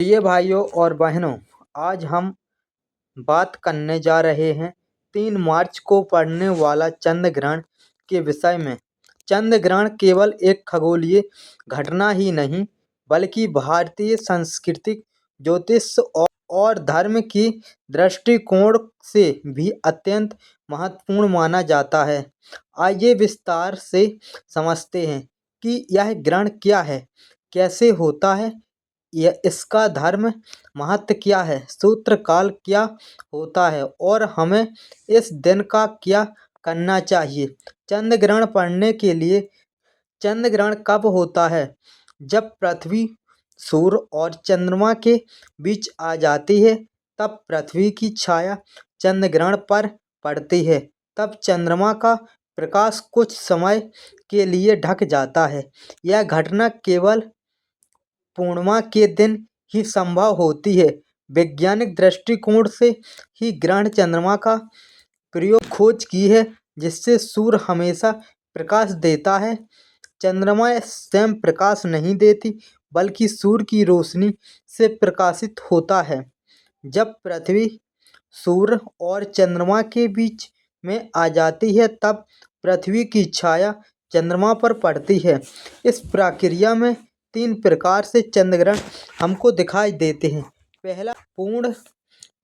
प्रिय भाइयों और बहनों, आज हम बात करने जा रहे हैं 3 मार्च को पड़ने वाला चंद्र ग्रहण के विषय में। चंद्र ग्रहण केवल एक खगोलीय घटना ही नहीं, बल्कि भारतीय सांस्कृतिक, ज्योतिष और धर्म की दृष्टिकोण से भी अत्यंत महत्वपूर्ण माना जाता है। आइए विस्तार से समझते हैं कि यह ग्रहण क्या है, कैसे होता है, इसका धर्म महत्व क्या है, सूत्रकाल क्या होता है और हमें इस दिन का क्या करना चाहिए। चंद्र ग्रहण पड़ने के लिए चंद्र ग्रहण कब होता है? जब पृथ्वी सूर्य और चंद्रमा के बीच आ जाती है, तब पृथ्वी की छाया चंद्र ग्रहण पर पड़ती है। तब चंद्रमा का प्रकाश कुछ समय के लिए ढक जाता है। यह घटना केवल पूर्णिमा के दिन ही संभव होती है। वैज्ञानिक दृष्टिकोण से ही ग्रहण चंद्रमा का प्रयोग खोज की है, जिससे सूर्य हमेशा प्रकाश देता है। चंद्रमा स्वयं प्रकाश नहीं देती, बल्कि सूर्य की रोशनी से प्रकाशित होता है। जब पृथ्वी सूर्य और चंद्रमा के बीच में आ जाती है, तब पृथ्वी की छाया चंद्रमा पर पड़ती है। इस प्रक्रिया में 3 प्रकार से चंद्र ग्रहण हमको दिखाई देते हैं। पहला पूर्ण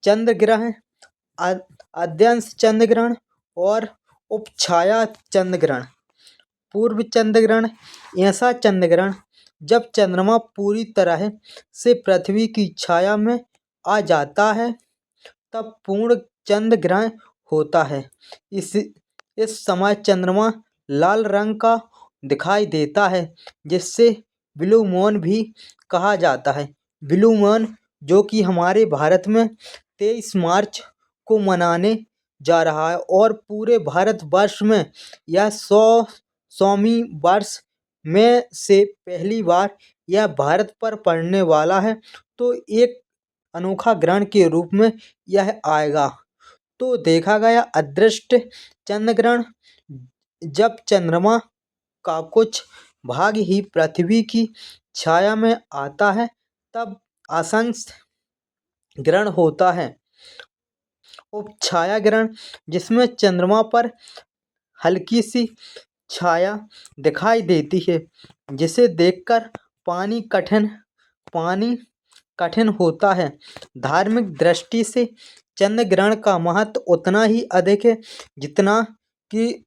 चंद्र ग्रहण, अद्यांश चंद्र ग्रहण और उपछाया चंद्र ग्रहण। पूर्व चंद्र ग्रहण ऐसा चंद्र ग्रहण जब चंद्रमा पूरी तरह से पृथ्वी की छाया में आ जाता है, तब पूर्ण चंद्र ग्रहण होता है। इस समय चंद्रमा लाल रंग का दिखाई देता है, जिससे ब्लू मून भी कहा जाता है। ब्लू मून जो कि हमारे भारत में 23 मार्च को मनाने जा रहा है और पूरे भारतवर्ष में यह 100वीं वर्ष में से पहली बार यह भारत पर पड़ने वाला है। तो एक अनोखा ग्रहण के रूप में यह आएगा। तो देखा गया अदृश्य चंद्र ग्रहण, जब चंद्रमा का कुछ भाग ही पृथ्वी की छाया में आता है, तब आंशिक ग्रहण होता है। उपछाया ग्रहण, जिसमें चंद्रमा पर हल्की सी छाया दिखाई देती है, जिसे देखकर पानी कठिन होता है। धार्मिक दृष्टि से चंद्र ग्रहण का महत्व उतना ही अधिक है जितना कि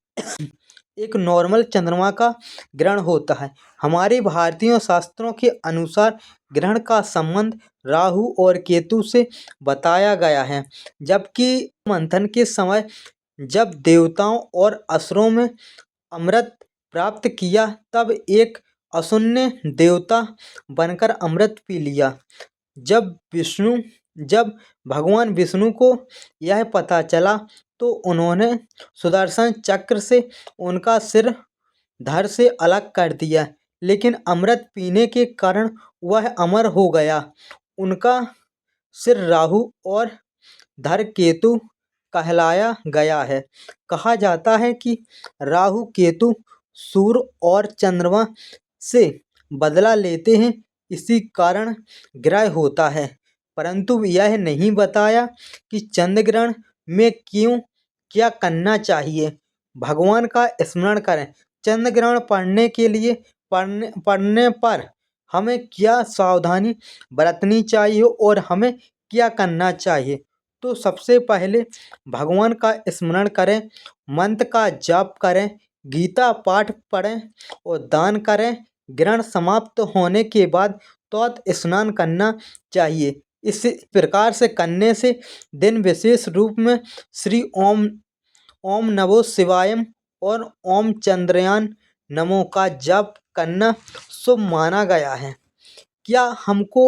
एक नॉर्मल चंद्रमा का ग्रहण होता है। हमारे भारतीय शास्त्रों के अनुसार ग्रहण का संबंध राहु और केतु से बताया गया है, जबकि मंथन के समय जब देवताओं और असुरों में अमृत प्राप्त किया, तब एक असुर ने देवता बनकर अमृत पी लिया। जब भगवान विष्णु को यह पता चला, तो उन्होंने सुदर्शन चक्र से उनका सिर धड़ से अलग कर दिया, लेकिन अमृत पीने के कारण वह अमर हो गया। उनका सिर राहु और धड़ केतु कहलाया गया है। कहा जाता है कि राहु केतु सूर्य और चंद्रमा से बदला लेते हैं, इसी कारण ग्रहण होता है। परंतु यह नहीं बताया कि चंद्र ग्रहण में क्या करना चाहिए। भगवान का स्मरण करें। चंद्र ग्रहण पड़ने पर हमें क्या सावधानी बरतनी चाहिए और हमें क्या करना चाहिए। तो सबसे पहले भगवान का स्मरण करें, मंत्र का जाप करें, गीता पाठ पढ़ें और दान करें। ग्रहण समाप्त होने के बाद तुरंत स्नान करना चाहिए। इस प्रकार से करने से दिन विशेष रूप में श्री ओम नमो शिवाय और ओम चंद्रयान नमो का जाप करना शुभ माना गया है। क्या हमको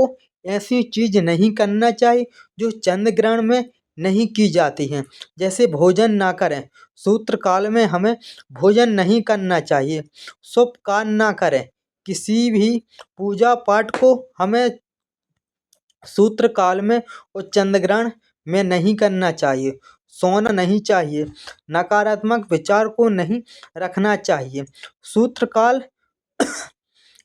ऐसी चीज नहीं करना चाहिए जो चंद्र ग्रहण में नहीं की जाती हैं? जैसे भोजन ना करें। सूत्र काल में हमें भोजन नहीं करना चाहिए। शुभ कार्य ना करें। किसी भी पूजा पाठ को हमें सूत्र काल में और चंद्र ग्रहण में नहीं करना चाहिए। सोना नहीं चाहिए। नकारात्मक विचार को नहीं रखना चाहिए। सूत्र काल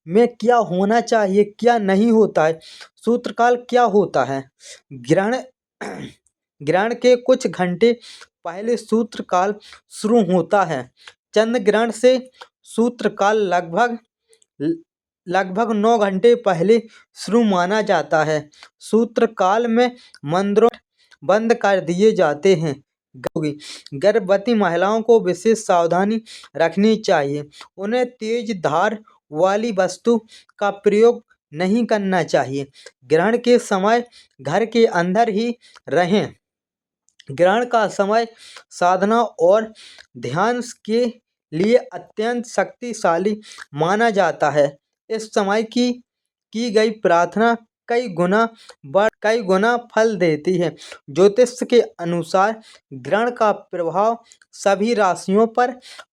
में क्या होना चाहिए, क्या नहीं होता है, सूत्रकाल क्या होता है। ग्रहण ग्रहण के कुछ घंटे पहले सूत्रकाल शुरू होता है। चंद्र ग्रहण से सूत्रकाल लगभग 9 घंटे पहले शुरू माना जाता है। सूत्रकाल में मंदिरों बंद कर दिए जाते हैं। गर्भवती महिलाओं को विशेष सावधानी रखनी चाहिए। उन्हें तेज धार वाली वस्तु का प्रयोग नहीं करना चाहिए। ग्रहण के समय घर के अंदर ही रहें। ग्रहण का समय साधना और ध्यान के लिए अत्यंत शक्तिशाली माना जाता है। इस समय की गई प्रार्थना कई गुना फल देती है। ज्योतिष के अनुसार ग्रहण का प्रभाव सभी राशियों पर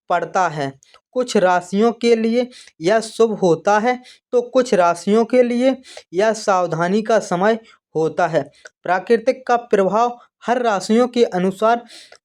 पड़ता है। कुछ राशियों के लिए यह शुभ होता है तो कुछ राशियों के लिए यह सावधानी का समय होता है। प्राकृतिक का प्रभाव हर राशियों के अनुसार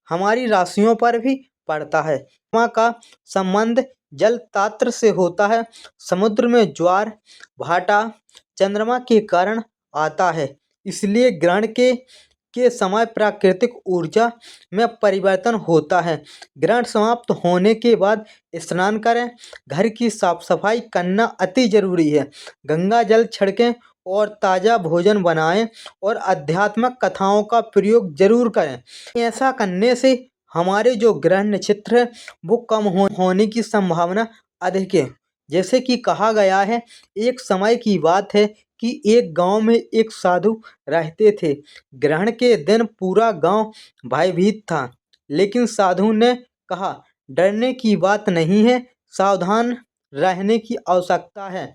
हमारी राशियों पर भी पड़ता है। चंद्रमा का संबंध जल तत्व से होता है। समुद्र में ज्वार भाटा चंद्रमा के कारण आता है। इसलिए ग्रहण के समय प्राकृतिक ऊर्जा में परिवर्तन होता है। ग्रहण समाप्त होने के बाद स्नान करें। घर की साफ सफाई करना अति जरूरी है। गंगा जल छिड़कें और ताज़ा भोजन बनाएं और आध्यात्मिक कथाओं का प्रयोग जरूर करें। ऐसा करने से हमारे जो ग्रह नक्षत्र है वो कम होने की संभावना अधिक है। जैसे कि कहा गया है, एक समय की बात है कि एक गांव में एक साधु रहते थे। ग्रहण के दिन पूरा गांव भयभीत था, लेकिन साधु ने कहा, डरने की बात नहीं है, सावधान रहने की आवश्यकता है।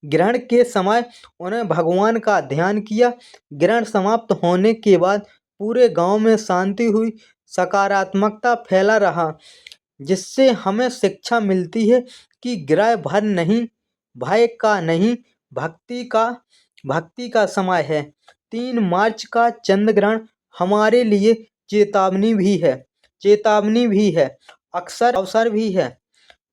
ग्रहण के समय उन्हें भगवान का ध्यान किया। ग्रहण समाप्त होने के बाद पूरे गांव में शांति हुई, सकारात्मकता फैला रहा, जिससे हमें शिक्षा मिलती है कि ग्रह भय का नहीं, भक्ति का समय है। 3 मार्च का चंद्र ग्रहण हमारे लिए चेतावनी भी है, अवसर भी है।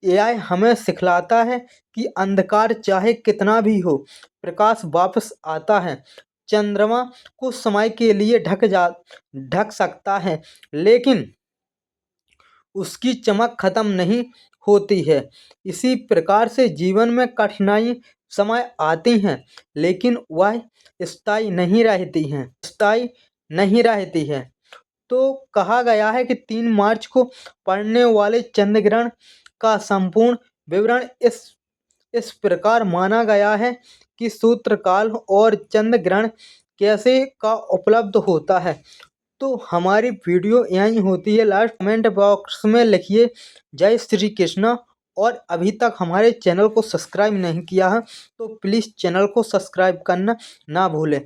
यह हमें सिखलाता है कि अंधकार चाहे कितना भी हो, प्रकाश वापस आता है। चंद्रमा कुछ समय के लिए ढक सकता है, लेकिन उसकी चमक खत्म नहीं होती है। इसी प्रकार से जीवन में कठिनाई समय आती हैं, लेकिन वह स्थायी नहीं रहती है। तो कहा गया है कि 3 मार्च को पड़ने वाले चंद्र ग्रहण का संपूर्ण विवरण इस प्रकार माना गया है कि सूत्रकाल और चंद्र ग्रहण कैसे का उपलब्ध होता है। तो हमारी वीडियो यहीं होती है। लास्ट कमेंट बॉक्स में लिखिए जय श्री कृष्णा। और अभी तक हमारे चैनल को सब्सक्राइब नहीं किया है तो प्लीज़ चैनल को सब्सक्राइब करना ना भूलें।